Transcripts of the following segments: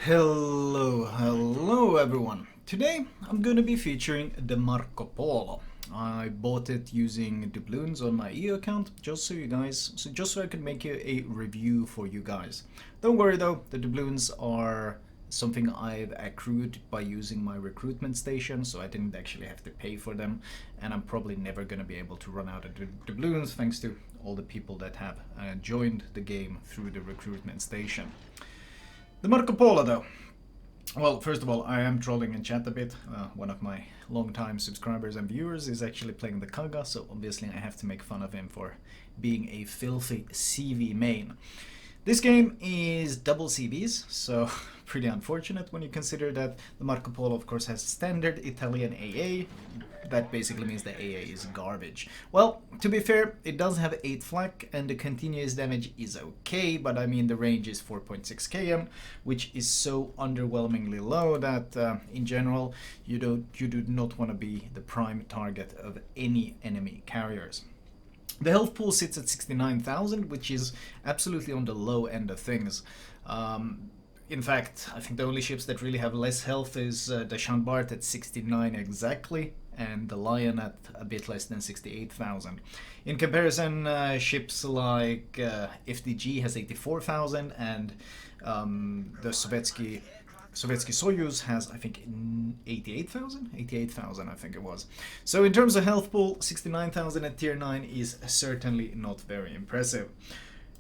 Hello everyone. Today I'm going to be featuring the Marco Polo. I bought it using doubloons on my EU account just so I could make a review for you guys. Don't worry though, the doubloons are something I've accrued by using my recruitment station, so I didn't actually have to pay for them, and I'm probably never going to be able to run out of doubloons thanks to all the people that have joined the game through the recruitment station. The Marco Polo though. Well, first of all, I am trolling in chat a bit. One of my long-time subscribers and viewers is actually playing the Kaga, so obviously I have to make fun of him for being a filthy CV main. This game is double CVs, so pretty unfortunate when you consider that the Marco Polo of course has standard Italian AA. That basically means the AA is garbage. Well, to be fair, it does have 8 flak and the continuous damage is okay, but I mean the range is 4.6 km, which is so underwhelmingly low that in general you do not want to be the prime target of any enemy carriers. The health pool sits at 69,000, which is absolutely on the low end of things. In fact, I think the only ships that really have less health is the Jean-Bart at 69 exactly, and the Lion at a bit less than 68,000. In comparison, ships like FDG has 84,000, and the Sovietsky Soyuz has, I think, 88,000? 88,000, I think it was. So in terms of health pool, 69,000 at tier 9 is certainly not very impressive.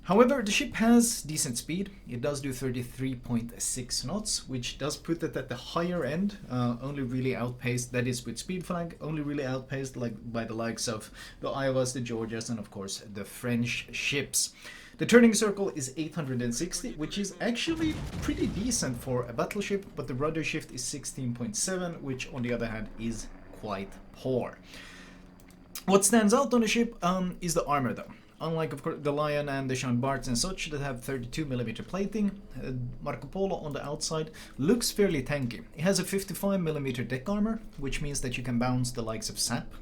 However, the ship has decent speed. It does do 33.6 knots, which does put it at the higher end, only really outpaced, that is with speed flag, only really outpaced by the likes of the Iowas, the Georgias, and of course the French ships. The turning circle is 860, which is actually pretty decent for a battleship, but the rudder shift is 16.7, which on the other hand is quite poor. What stands out on the ship is the armor though. Unlike, of course, the Lion and the Jean-Barts and such that have 32mm plating, Marco Polo on the outside looks fairly tanky. It has a 55mm deck armor, which means that you can bounce the likes of SAP,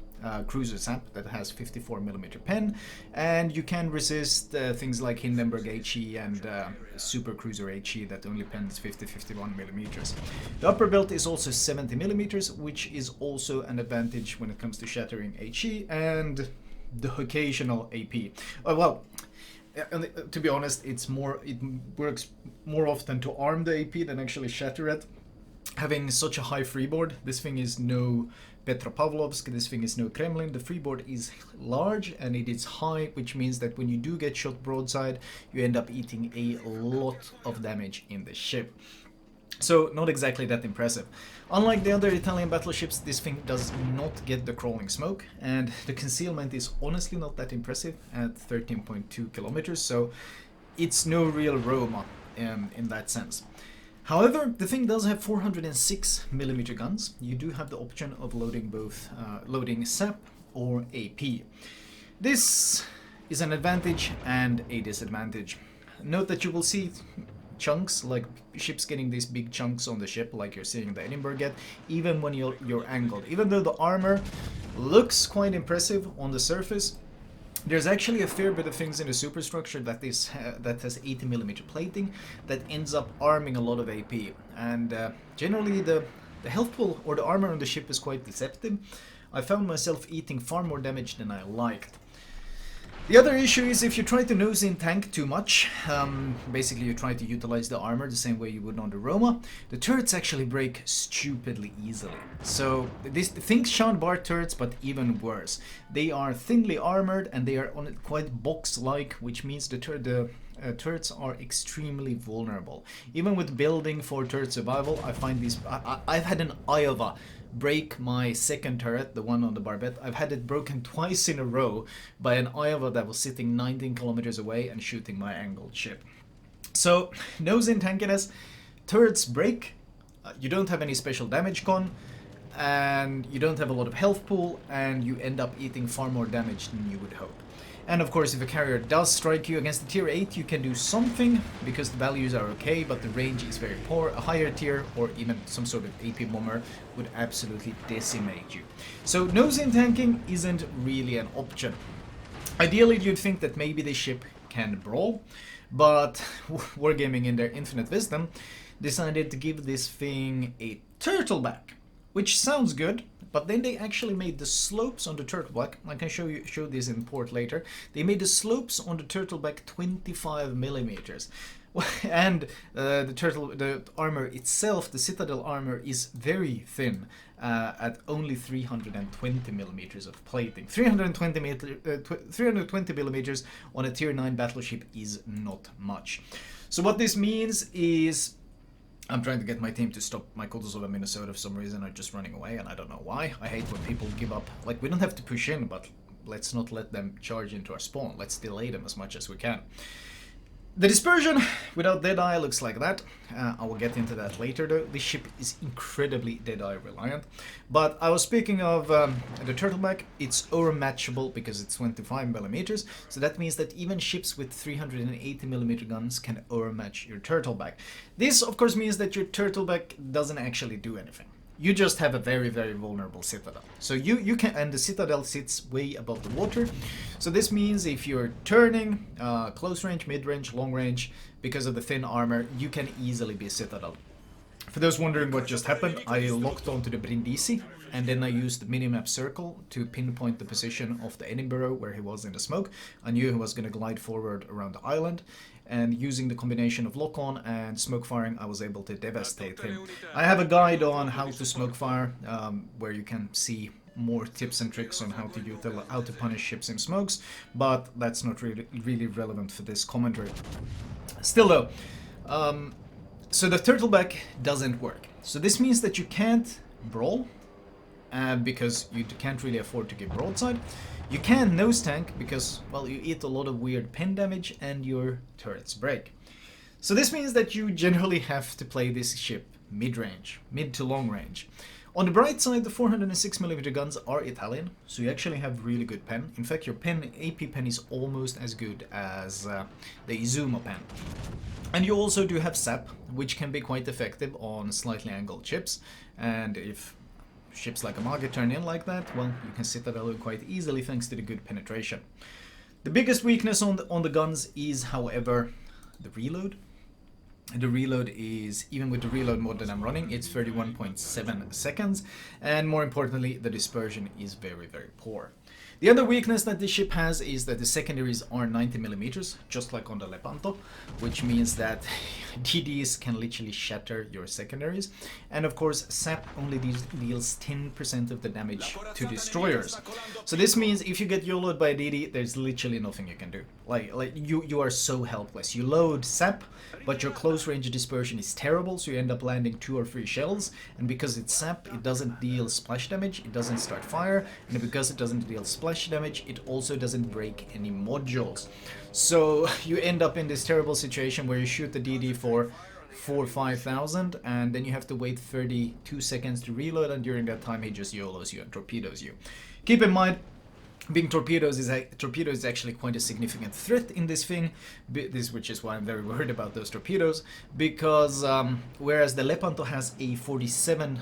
cruiser SAP that has 54mm pen, and you can resist things like Hindenburg HE and Super Cruiser HE that only pens 51mm. The upper belt is also 70mm, which is also an advantage when it comes to shattering HE and the occasional AP. To be honest, it works more often to arm the AP than actually shatter it. Having such a high freeboard, this thing is no Petropavlovsk, this thing is no Kremlin. The freeboard is large and it is high, which means that when you do get shot broadside, you end up eating a lot of damage in the ship. So not exactly that impressive. Unlike the other Italian battleships, this thing does not get the crawling smoke, and the concealment is honestly not that impressive at 13.2 kilometers, so it's no real Roma in that sense. However, the thing does have 406mm guns. You do have the option of loading both loading SAP or AP. This is an advantage and a disadvantage. Note that you will see chunks, like ships getting these big chunks on the ship like you're seeing the Edinburgh get, even when you're angled. Even though the armor looks quite impressive on the surface, there's actually a fair bit of things in the superstructure that has 80mm plating that ends up arming a lot of AP, and generally the health pool or the armor on the ship is quite deceptive. I found myself eating far more damage than I liked. The other issue is if you try to nose in tank too much, basically you try to utilize the armor the same way you would on the Roma, the turrets actually break stupidly easily. So think Jean-Bart turrets, but even worse. They are thinly armored and they are quite box-like, which means the turrets are extremely vulnerable. Even with building for turret survival, I find these. I've had an Iowa break my second turret, the one on the barbette. I've had it broken twice in a row by an Iowa that was sitting 19 kilometers away and shooting my angled ship. So, nose in tankiness, turrets break, you don't have any special damage con, and you don't have a lot of health pool, and you end up eating far more damage than you would hope. And of course, if a carrier does strike you against the tier 8, you can do something, because the values are okay, but the range is very poor. A higher tier, or even some sort of AP bomber, would absolutely decimate you. So nose-in tanking isn't really an option. Ideally, you'd think that maybe the ship can brawl, but wargaming in their infinite wisdom, decided to give this thing a turtle back, which sounds good. But then they actually made the slopes on the turtleback. I can show this in port later. They made the slopes on the turtleback 25 millimeters, and the armor itself, the citadel armor, is very thin at only 320 millimeters of plating. 320 millimeters on a tier 9 battleship is not much. So what this means is, I'm trying to get my team to stop my Kotosova, Minnesota. For some reason are just running away, and I don't know why. I hate when people give up. Like, we don't have to push in, but let's not let them charge into our spawn. Let's delay them as much as we can. The dispersion without Deadeye looks like that. I will get into that later though. This ship is incredibly Deadeye reliant. But I was speaking of the turtleback. It's overmatchable because it's 25 millimeters. So that means that even ships with 380 millimeter guns can overmatch your turtleback. This of course means that your turtleback doesn't actually do anything. You just have a very, very vulnerable citadel. So you can, and the citadel sits way above the water. So this means if you're turning close range, mid range, long range, because of the thin armor, you can easily be a citadel. For those wondering what just happened, I locked onto the Brindisi, and then I used the minimap circle to pinpoint the position of the Edinburgh where he was in the smoke. I knew he was going to glide forward around the island, and using the combination of lock-on and smoke firing, I was able to devastate him. I have a guide on how to smoke fire, where you can see more tips and tricks on how to punish ships in smokes, but that's not really relevant for this commentary. Still though, so the turtleback doesn't work. So this means that you can't brawl, because you can't really afford to give broadside. You can nose tank because, well, you eat a lot of weird pen damage and your turrets break. So this means that you generally have to play this ship mid-range, mid to long range. On the bright side, the 406mm guns are Italian, so you actually have really good pen. In fact, your pen, AP pen, is almost as good as the Izumo pen. And you also do have SAP, which can be quite effective on slightly angled ships, and if ships like Amage turn in like that, well, you can citadel quite easily thanks to the good penetration. The biggest weakness on the guns is, however, the reload. The reload is, even with the reload mode that I'm running, it's 31.7 seconds, and more importantly, the dispersion is very, very poor. The other weakness that this ship has is that the secondaries are 90mm, just like on the Lepanto, which means that DDs can literally shatter your secondaries. And of course, SAP only deals 10% of the damage to destroyers. So this means if you get YOLO'd by a DD, there's literally nothing you can do. Like you are so helpless. You load SAP, but your close range dispersion is terrible, so you end up landing 2 or 3 shells, and because it's SAP, it doesn't deal splash damage, it doesn't start fire, and because it doesn't deal splash damage, it also doesn't break any modules. So you end up in this terrible situation where you shoot the DD for 4,000 or 5,000, and then you have to wait 32 seconds to reload, and during that time he just YOLOs you and torpedoes you. Keep in mind, being torpedoes is actually quite a significant threat in this thing, which is why I'm very worried about those torpedoes, because whereas the Lepanto has a 47%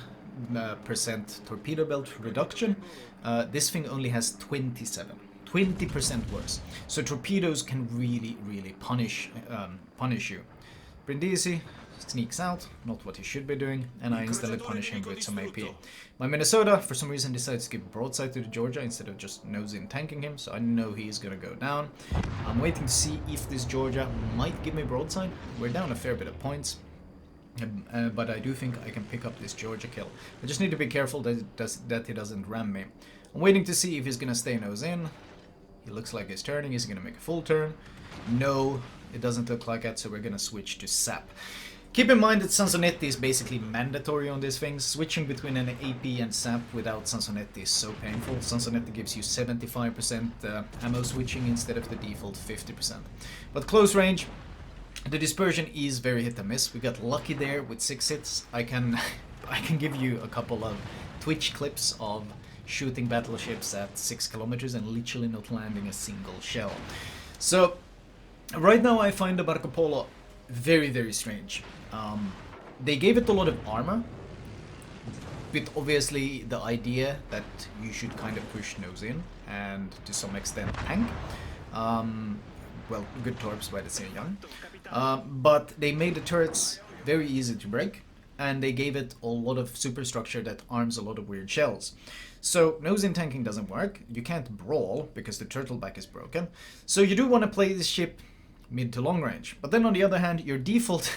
torpedo belt reduction, this thing only has 20% worse. So torpedoes can really, really punish you. Brindisi sneaks out, not what he should be doing, and I instantly punish him with some AP. My Minnesota, for some reason, decides to give broadside to the Georgia instead of just nosing tanking him, so I know he's gonna go down. I'm waiting to see if this Georgia might give me broadside. We're down a fair bit of points, but I do think I can pick up this Georgia kill. I just need to be careful that he doesn't ram me. I'm waiting to see if he's gonna stay nose in. He looks like he's turning. He's gonna make a full turn. No, it doesn't look like it, so we're gonna switch to SAP. Keep in mind that Sansonetti is basically mandatory on these things. Switching between an AP and SAP without Sansonetti is so painful. Sansonetti gives you 75% ammo switching instead of the default 50%. But close range, the dispersion is very hit and miss. We got lucky there with 6 hits. I can give you a couple of Twitch clips of shooting battleships at 6 kilometers and literally not landing a single shell. So right now I find the Marco Polo very, very strange. They gave it a lot of armor, with obviously the idea that you should kind of push nose in and to some extent tank. Well, good torps by the Sir Young. But they made the turrets very easy to break, and they gave it a lot of superstructure that arms a lot of weird shells. So nose in tanking doesn't work, you can't brawl because the turtleback is broken, so you do want to play this ship mid to long range. But then on the other hand, your default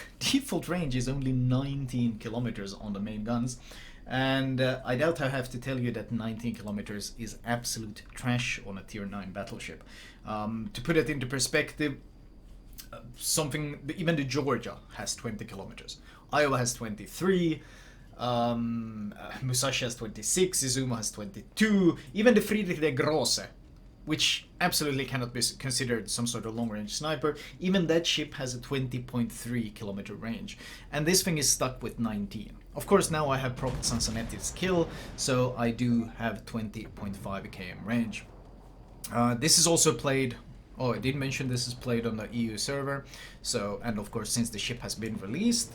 range is only 19 kilometers on the main guns, and I doubt I have to tell you that 19 kilometers is absolute trash on a tier 9 battleship. To put it into perspective, even the Georgia has 20 kilometers, Iowa has 23, Musashi has 26, Izuma has 22, even the Friedrich der Grosse, which absolutely cannot be considered some sort of long-range sniper, even that ship has a 20.3 kilometer range, and this thing is stuck with 19. Of course, now I have propped Sansonetti's kill, so I do have 20.5 km range. This is also played, oh, I did mention this is played on the EU server, so, and of course, since the ship has been released,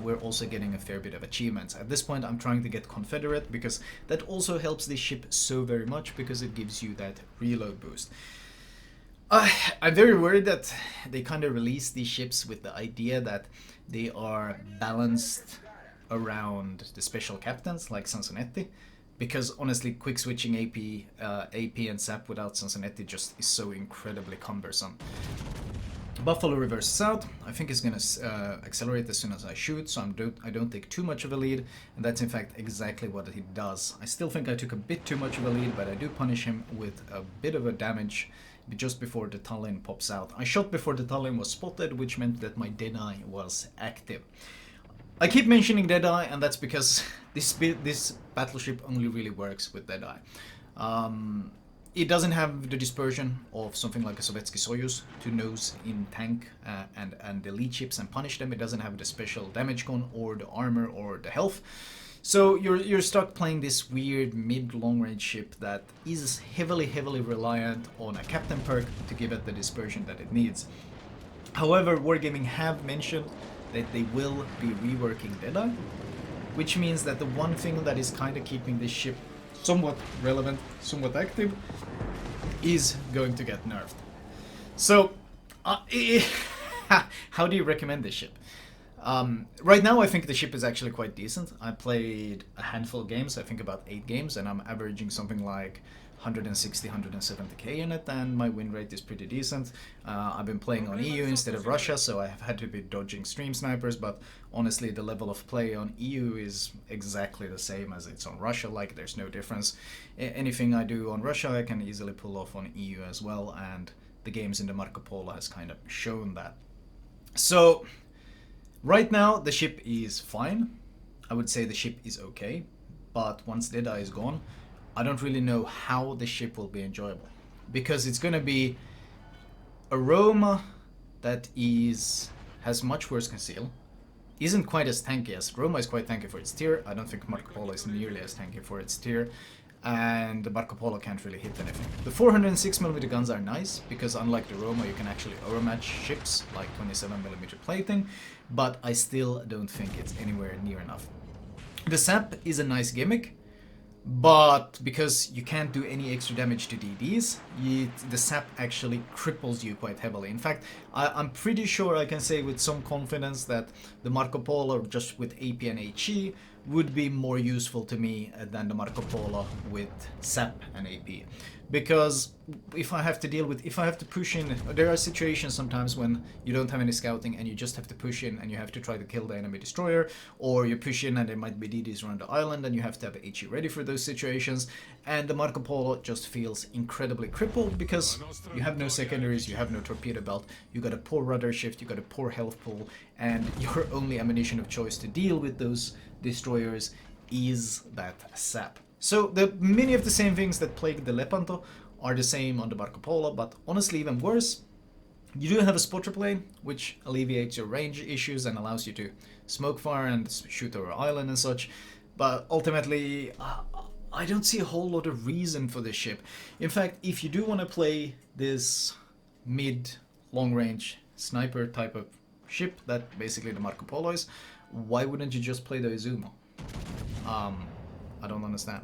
we're also getting a fair bit of achievements. At this point, I'm trying to get Confederate, because that also helps this ship so very much, because it gives you that reload boost. I'm very worried that they kind of released these ships with the idea that they are balanced around the special captains like Sansonetti, because honestly, quick switching AP and SAP without Sansonetti just is so incredibly cumbersome. Buffalo reverses out. I think he's gonna accelerate as soon as I shoot, so I don't take too much of a lead, and that's in fact exactly what he does. I still think I took a bit too much of a lead, but I do punish him with a bit of a damage just before the Tallinn pops out. I shot before the Tallinn was spotted, which meant that my Deadeye was active. I keep mentioning Deadeye, and that's because this battleship only really works with Deadeye. It doesn't have the dispersion of something like a Sovietsky Soyuz to nose in tank and the lead ships and punish them. It doesn't have the special damage gun or the armor or the health. So you're stuck playing this weird mid-long range ship that is heavily reliant on a captain perk to give it the dispersion that it needs. However, Wargaming have mentioned that they will be reworking Deadeye, which means that the one thing that is kind of keeping this ship somewhat relevant, somewhat active, is going to get nerfed. So, how do you recommend this ship? Right now I think the ship is actually quite decent. I played a handful of games, I think about 8 games, and I'm averaging something like 160, 170k in it, and my win rate is pretty decent. I've been playing on EU instead of Russia, so I have had to be dodging stream snipers, but honestly the level of play on EU is exactly the same as it's on Russia, like there's no difference. Anything I do on Russia I can easily pull off on EU as well, and the games in the Marco Polo has kind of shown that. So right now the ship is fine. I would say the ship is okay, but once Deadeye is gone, I don't really know how the ship will be enjoyable, because it's going to be a Roma that has much worse conceal, isn't quite as tanky as Roma is quite tanky for its tier. I don't think Marco Polo is nearly as tanky for its tier, and the Marco Polo can't really hit anything. The 406mm guns are nice, because unlike the Roma you can actually overmatch ships like 27mm plating, but I still don't think it's anywhere near enough. The SAP is a nice gimmick, but because you can't do any extra damage to DDs, the SAP actually cripples you quite heavily. In fact, I'm pretty sure I can say with some confidence that the Marco Polo just with AP and HE would be more useful to me than the Marco Polo with SAP and AP. Because if I have to push in, there are situations sometimes when you don't have any scouting and you just have to push in and you have to try to kill the enemy destroyer, or you push in and there might be DDs around the island and you have to have HE ready for those situations, and the Marco Polo just feels incredibly crippled because you have no secondaries, you have no torpedo belt, you got a poor rudder shift, you got a poor health pool, and your only ammunition of choice to deal with those destroyers is that SAP. So many of the same things that plagued the Lepanto are the same on the Marco Polo, but honestly even worse. You do have a spotter plane, which alleviates your range issues and allows you to smoke fire and shoot over island and such, but ultimately I don't see a whole lot of reason for this ship. In fact, if you do want to play this mid-long range sniper type of ship that basically the Marco Polo is, why wouldn't you just play the Izuma? I don't understand.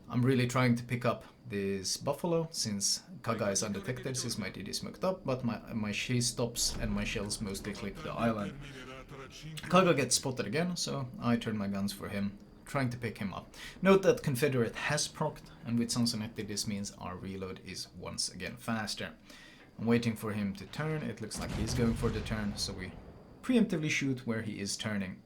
I'm really trying to pick up this Buffalo since Kaga is undetected, since my DD smoked up, but my she stops and my shells mostly clip the island. Kaga gets spotted again, so I turn my guns for him, trying to pick him up. Note that Confederate has procced, and with Sansonetti this means our reload is once again faster. I'm waiting for him to turn. It looks like he's going for the turn, so we preemptively shoot where he is turning.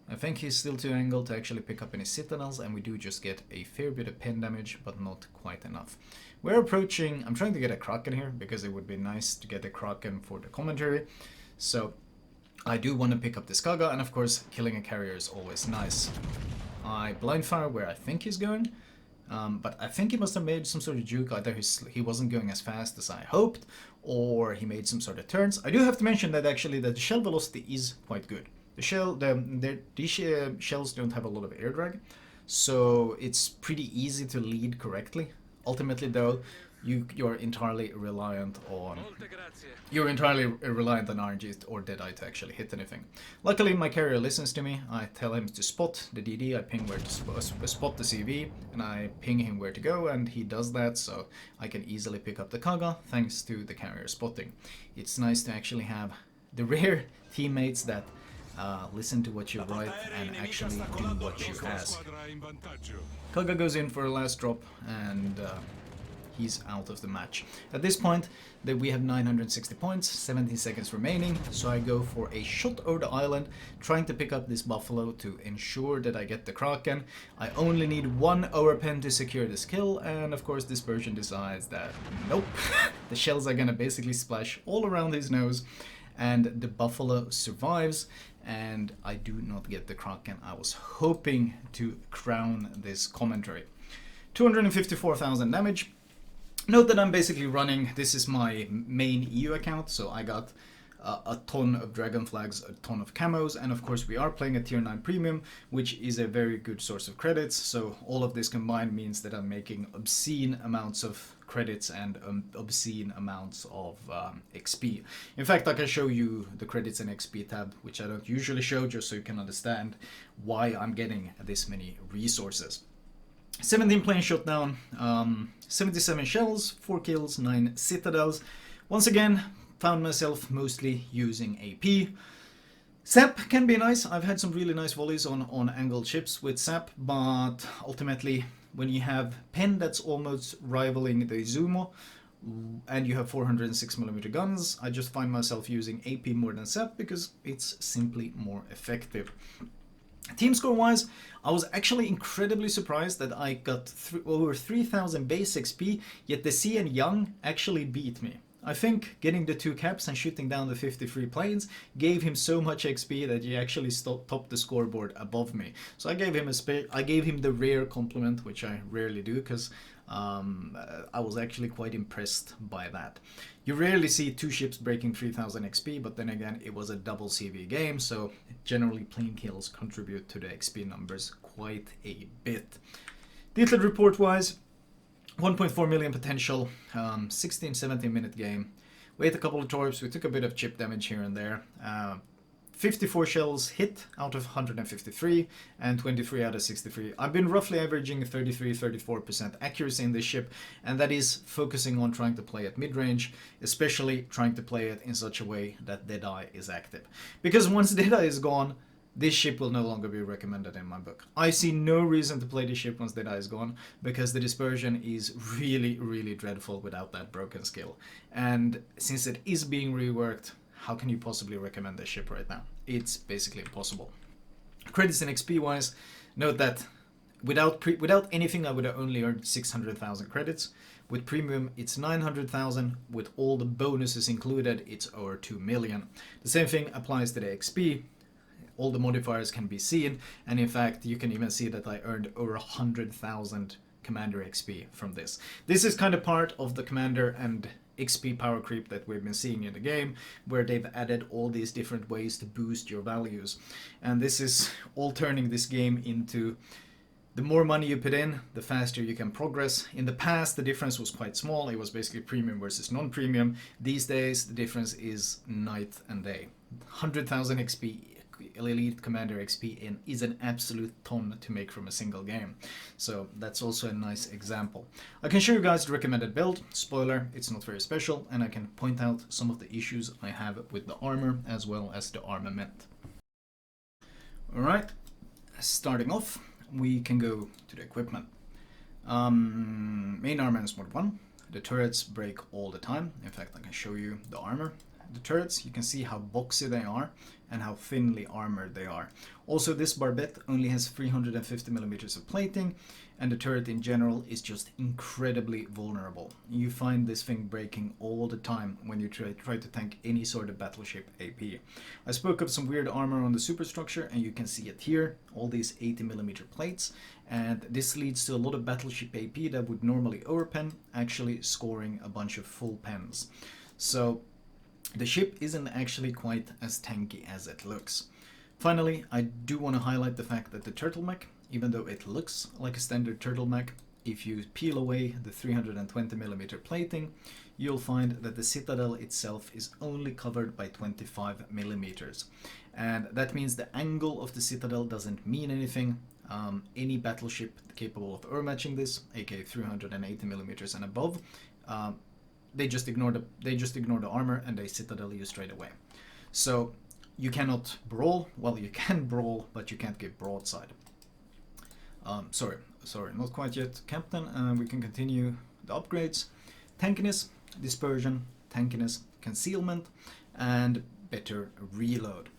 I think he's still too angled to actually pick up any citadels, and we do just get a fair bit of pen damage, but not quite enough. We're approaching... I'm trying to get a Kraken here, because it would be nice to get a Kraken for the commentary. So I do want to pick up this Kaga, and of course killing a carrier is always nice. I blind fire where I think he's going, but I think he must have made some sort of juke. Either he wasn't going as fast as I hoped, or he made some sort of turns. I do have to mention that actually that the shell velocity is quite good. These shells don't have a lot of air drag, so it's pretty easy to lead correctly. Ultimately, though, you're entirely reliant on RNG or Deadeye to actually hit anything. Luckily, my carrier listens to me. I tell him to spot the DD, I ping where to spot the CV, and I ping him where to go, and he does that, so I can easily pick up the Kaga thanks to the carrier spotting. It's nice to actually have the rare teammates that listen to what you write and actually do what you ask. Kaga goes in for a last drop, and he's out of the match. At this point, we have 960 points, 17 seconds remaining, so I go for a shot over the island, trying to pick up this buffalo to ensure that I get the Kraken. I only need one overpen to secure this kill, and of course Dispersion decides that nope, the shells are gonna basically splash all around his nose, and the buffalo survives, and I do not get the Kraken. I was hoping to crown this commentary. 254,000 damage. Note that I'm basically running, this is my main EU account, so I got a ton of dragon flags, a ton of camos, and of course we are playing a tier 9 premium, which is a very good source of credits, so all of this combined means that I'm making obscene amounts of credits and obscene amounts of XP. In fact, I can show you the credits and XP tab, which I don't usually show, just so you can understand why I'm getting this many resources. 17 planes shot down, 77 shells, 4 kills, 9 citadels. Once again, found myself mostly using AP. SAP can be nice. I've had some really nice volleys on angled ships with SAP, but ultimately when you have pen that's almost rivaling the Izumo, and you have 406mm guns, I just find myself using AP more than SAP because it's simply more effective. Team score wise, I was actually incredibly surprised that I got over 3000 base XP, yet the C and Young actually beat me. I think getting the 2 caps and shooting down the 53 planes gave him so much XP that he actually topped the scoreboard above me. So I gave him the rare compliment, which I rarely do, because I was actually quite impressed by that. You rarely see 2 ships breaking 3000 XP, but then again it was a double CV game, so generally plane kills contribute to the XP numbers quite a bit. Detailed report wise, 1.4 million potential, 16-17 minute game. We ate a couple of torps, we took a bit of chip damage here and there. 54 shells hit out of 153 and 23 out of 63. I've been roughly averaging 33-34% accuracy in this ship, and that is focusing on trying to play at mid-range, especially trying to play it in such a way that Deadeye is active. Because once Deadeye is gone, this ship will no longer be recommended in my book. I see no reason to play this ship once Deadeye is gone, because the dispersion is really, really dreadful without that broken skill. And since it is being reworked, how can you possibly recommend this ship right now? It's basically impossible. Credits and XP wise, note that without anything I would have only earned 600,000 credits. With premium it's 900,000, with all the bonuses included it's over 2 million. The same thing applies to the XP. All the modifiers can be seen, and in fact you can even see that I earned over 100,000 Commander XP from this. This is kind of part of the Commander and XP power creep that we've been seeing in the game, where they've added all these different ways to boost your values. And this is all turning this game into the more money you put in, the faster you can progress. In the past, the difference was quite small. It was basically premium versus non-premium. These days, the difference is night and day. 100,000 XP Elite Commander XP and is an absolute ton to make from a single game. So that's also a nice example. I can show you guys the recommended build. Spoiler, it's not very special, and I can point out some of the issues I have with the armor as well as the armament. Alright, starting off, we can go to the equipment. Main armor is mod 1. The turrets break all the time. In fact, I can show you the armor. The turrets, you can see how boxy they are and how thinly armored they are. Also, this barbette only has 350 millimeters of plating, and the turret in general is just incredibly vulnerable. You find this thing breaking all the time when you try to tank any sort of battleship AP. I spoke of some weird armor on the superstructure, and you can see it here, all these 80 millimeter plates, and this leads to a lot of battleship AP that would normally overpen, actually scoring a bunch of full pens. So the ship isn't actually quite as tanky as it looks. Finally, I do want to highlight the fact that the turtleneck, even though it looks like a standard turtleneck, if you peel away the 320 millimeter plating, you'll find that the citadel itself is only covered by 25 millimeters. And that means the angle of the citadel doesn't mean anything. Any battleship capable of overmatching this, aka 380 millimeters and above, they just ignore the armor and they citadel you straight away. So you cannot brawl. Well, you can brawl, but you can't give broadside. Sorry, not quite yet, Captain. We can continue the upgrades. Tankiness, dispersion, tankiness, concealment, and better reload.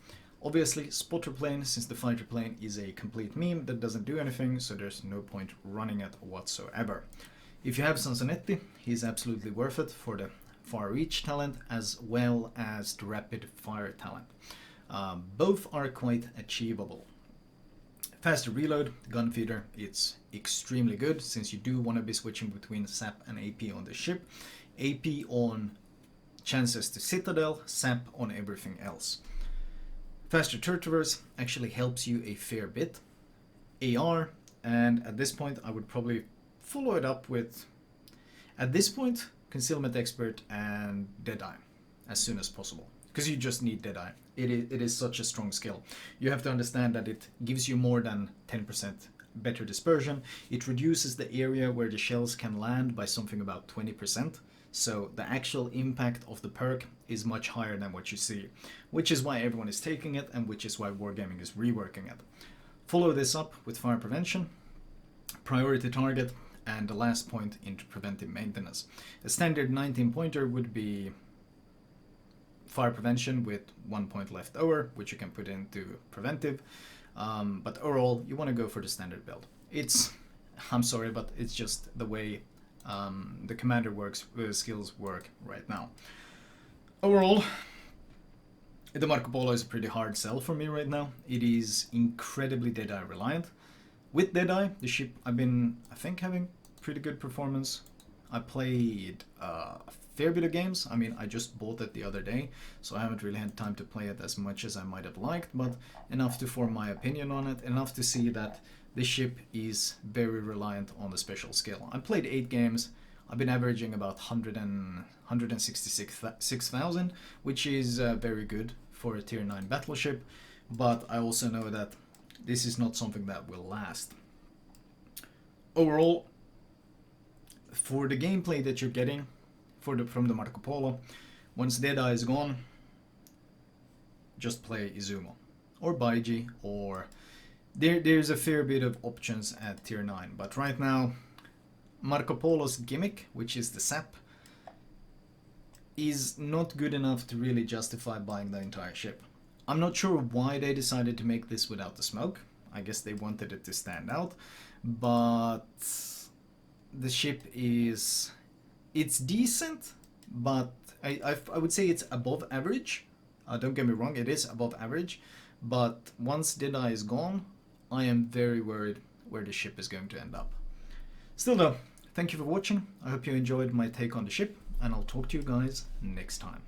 Obviously, spotter plane, since the fighter plane is a complete meme that doesn't do anything, so there's no point running it whatsoever. If you have Sansonetti, he's absolutely worth it for the far reach talent as well as the rapid fire talent. Both are quite achievable. Faster reload, gun feeder, it's extremely good since you do want to be switching between SAP and AP on the ship. AP on chances to citadel, SAP on everything else. Faster turret traverse actually helps you a fair bit. AR, and at this point I would probably follow it up with, at this point, Concealment Expert and Deadeye as soon as possible. Because you just need Deadeye. It is such a strong skill. You have to understand that it gives you more than 10% better dispersion. It reduces the area where the shells can land by something about 20%. So the actual impact of the perk is much higher than what you see. Which is why everyone is taking it and which is why Wargaming is reworking it. Follow this up with fire prevention, priority target, and the last point into preventive maintenance. A standard 19 pointer would be fire prevention with 1 point left over, which you can put into preventive. But overall, you want to go for the standard build. I'm sorry, but it's just the way the commander skills work right now. Overall, the Marco Polo is a pretty hard sell for me right now. It is incredibly Deadeye reliant. With Deadeye, the ship, I think, having pretty good performance. I played a fair bit of games. I mean, I just bought it the other day, so I haven't really had time to play it as much as I might have liked, but enough to form my opinion on it, enough to see that the ship is very reliant on the special skill. I played 8 games. I've been averaging about 166,000, which is very good for a tier 9 battleship, but I also know that this is not something that will last. Overall, for the gameplay that you're getting from the Marco Polo, once Deadeye is gone, just play Izumo or Baiji, or there's a fair bit of options at tier 9, but right now Marco Polo's gimmick, which is the SAP, is not good enough to really justify buying the entire ship. I'm not sure why they decided to make this without the smoke. I guess they wanted it to stand out, but the ship it's decent, but I would say it's above average. Don't get me wrong, it is above average, but once Deadeye is gone, I am very worried where the ship is going to end up. Still though, thank you for watching. I hope you enjoyed my take on the ship, and I'll talk to you guys next time.